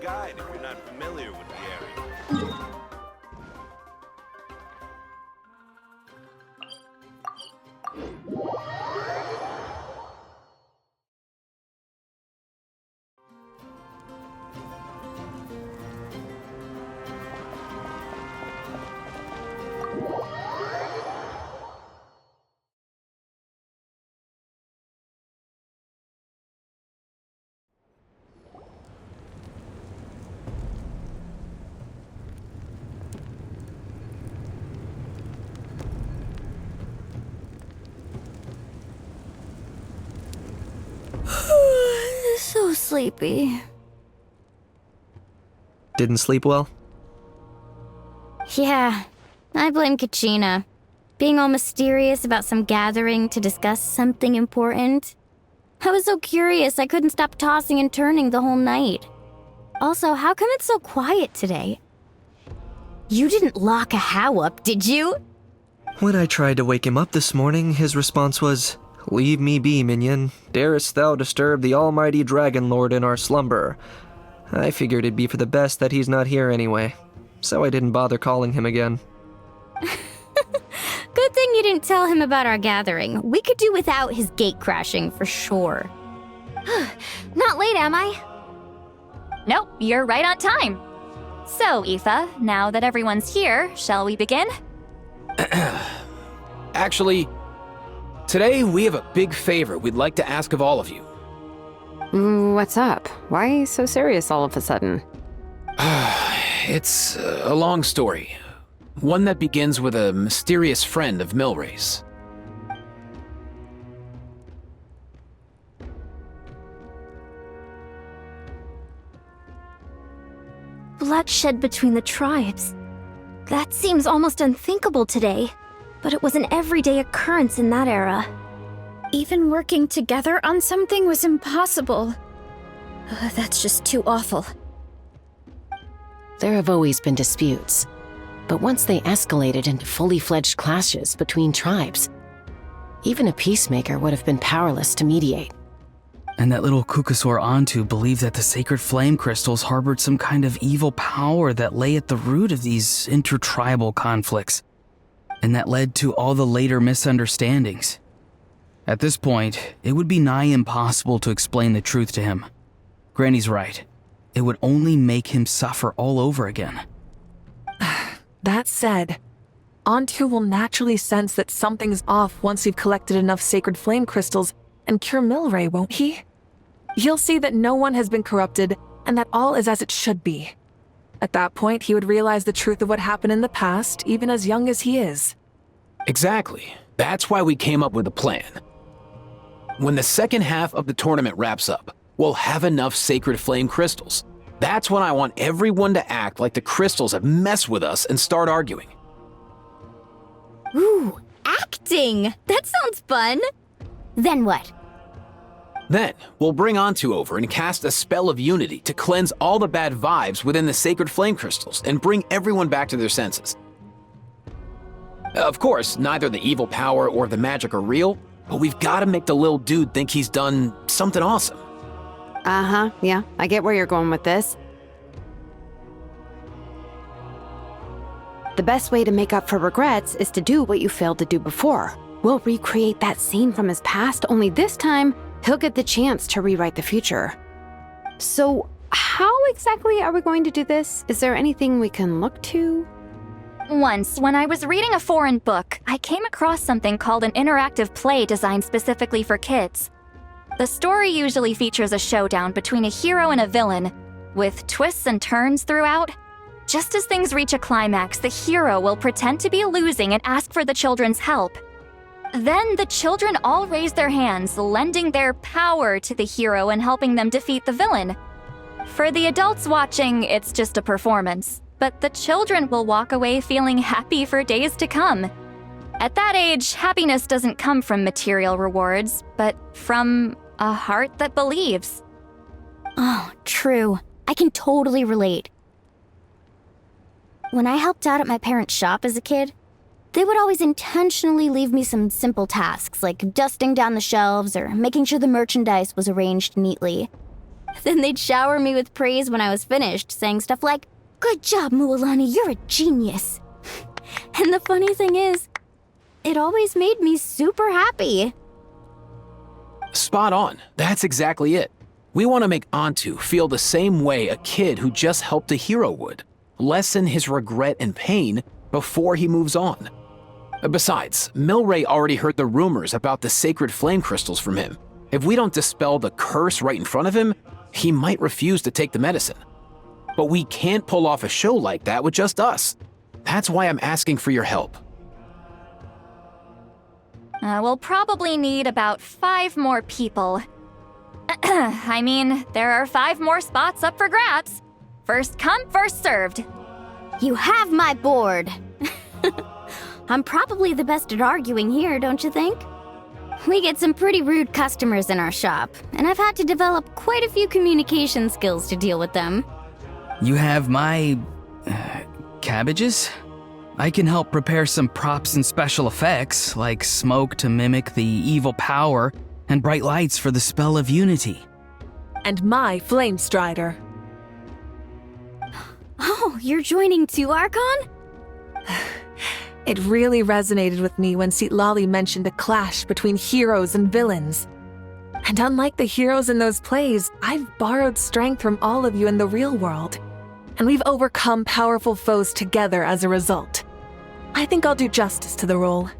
guide if you're not familiar with the area. So sleepy. Didn't sleep well? Yeah, I blame Kachina. Being all mysterious about some gathering to discuss something important. I was so curious I couldn't stop tossing and turning the whole night. Also, how come it's so quiet today? You didn't lock a How up, did you? When I tried to wake him up this morning, his response was, "Leave me be, minion. Darest thou disturb the almighty Dragon Lord in our slumber?" I figured it'd be for the best that he's not here anyway, so I didn't bother calling him again. Good thing you didn't tell him about our gathering. We could do without his gate crashing for sure. Not late, am I? Nope, you're right on time. So, Aoife, now that everyone's here, shall we begin? Actually, today we have a big favor we'd like to ask of all of you. What's up? Why so serious all of a sudden? It's a long story. One that begins with a mysterious friend of Milray's. Bloodshed between the tribes. That seems almost unthinkable today, but it was an everyday occurrence in that era. Even working together on something was impossible. That's just too awful. There have always been disputes, but once they escalated into fully fledged clashes between tribes, even a peacemaker would have been powerless to mediate. And that little Kukusor Antu believed that the sacred flame crystals harbored some kind of evil power that lay at the root of these intertribal conflicts, and that led to all the later misunderstandings. At this point, it would be nigh impossible to explain the truth to him. Granny's right. It would only make him suffer all over again. That said, Antu will naturally sense that something's off once we've collected enough sacred flame crystals and cure Milray, won't he? He'll see that no one has been corrupted and that all is as it should be. At that point, he would realize the truth of what happened in the past, even as young as he is. Exactly. That's why we came up with a plan. When the second half of the tournament wraps up, we'll have enough sacred flame crystals. That's when I want everyone to act like the crystals have messed with us and start arguing. Ooh, acting! That sounds fun! Then what? Then, we'll bring Antu over and cast a spell of unity to cleanse all the bad vibes within the sacred flame crystals and bring everyone back to their senses. Of course, neither the evil power or the magic are real, but we've got to make the little dude think he's done something awesome. Uh-huh, yeah, I get where you're going with this. The best way to make up for regrets is to do what you failed to do before. We'll recreate that scene from his past, only this time, he'll get the chance to rewrite the future. So, how exactly are we going to do this? Is there anything we can look to? Once, when I was reading a foreign book, I came across something called an interactive play designed specifically for kids. The story usually features a showdown between a hero and a villain, with twists and turns throughout. Just as things reach a climax, the hero will pretend to be losing and ask for the children's help. Then the children all raise their hands, lending their power to the hero and helping them defeat the villain. For the adults watching, it's just a performance, but the children will walk away feeling happy for days to come. At that age, happiness doesn't come from material rewards, but from a heart that believes. Oh, true. I can totally relate. When I helped out at my parents' shop as a kid, they would always intentionally leave me some simple tasks like dusting down the shelves or making sure the merchandise was arranged neatly. Then they'd shower me with praise when I was finished, saying stuff like, "Good job, Mualani, you're a genius." And the funny thing is, it always made me super happy. Spot on. That's exactly it. We want to make Antu feel the same way a kid who just helped a hero would. Lessen his regret and pain before he moves on. Besides, Milray already heard the rumors about the sacred flame crystals from him. If we don't dispel the curse right in front of him, he might refuse to take the medicine. But we can't pull off a show like that with just us. That's why I'm asking for your help. We'll probably need about 5 more people. I mean, there are 5 more spots up for grabs. First come, first served. You have my board. I'm probably the best at arguing here, don't you think? We get some pretty rude customers in our shop, and I've had to develop quite a few communication skills to deal with them. You have my... cabbages? I can help prepare some props and special effects, like smoke to mimic the evil power, and bright lights for the spell of unity. And my Flame Strider. Oh, you're joining too, Archon? It really resonated with me when Lali mentioned a clash between heroes and villains. And unlike the heroes in those plays, I've borrowed strength from all of you in the real world. And we've overcome powerful foes together as a result. I think I'll do justice to the role.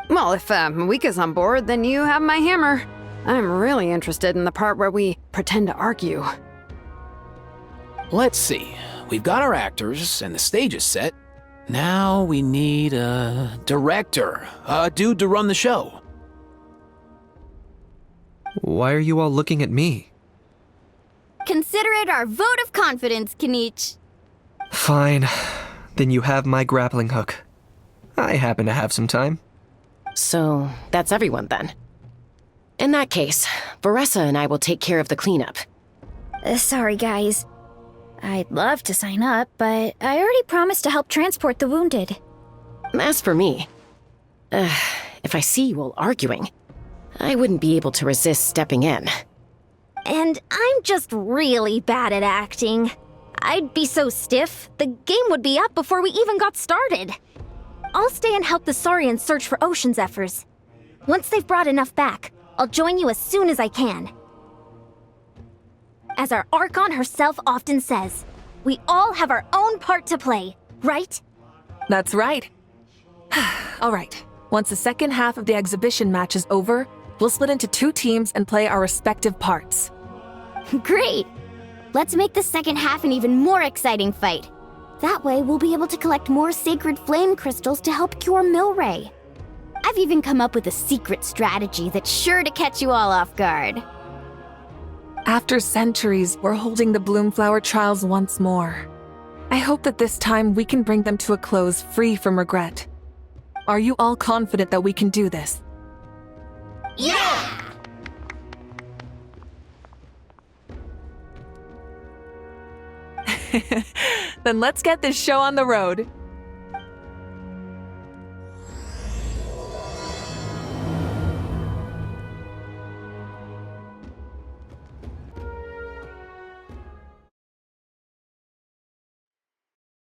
Well, if Mawika's on board, then you have my hammer. I'm really interested in the part where we pretend to argue. Let's see. We've got our actors and the stage is set. Now we need a director, a dude to run the show. Why are you all looking at me? Consider it our vote of confidence, Kanich. Fine. Then you have my grappling hook. I happen to have some time. So, that's everyone then. In that case, Varessa and I will take care of the cleanup. Sorry, guys. I'd love to sign up, but I already promised to help transport the wounded. As for me, if I see you all arguing, I wouldn't be able to resist stepping in. And I'm just really bad at acting. I'd be so stiff, the game would be up before we even got started. I'll stay and help the Saurians search for Ocean Zephyrs. Once they've brought enough back, I'll join you as soon as I can. As our Archon herself often says, we all have our own part to play, right? That's right. All right. Once the second half of the exhibition match is over, we'll split into 2 teams and play our respective parts. Great! Let's make the second half an even more exciting fight. That way, we'll be able to collect more sacred flame crystals to help cure Milray. I've even come up with a secret strategy that's sure to catch you all off guard. After centuries, we're holding the Bloomflower trials once more. I hope that this time we can bring them to a close free from regret. Are you all confident that we can do this? Yeah! Then let's get this show on the road.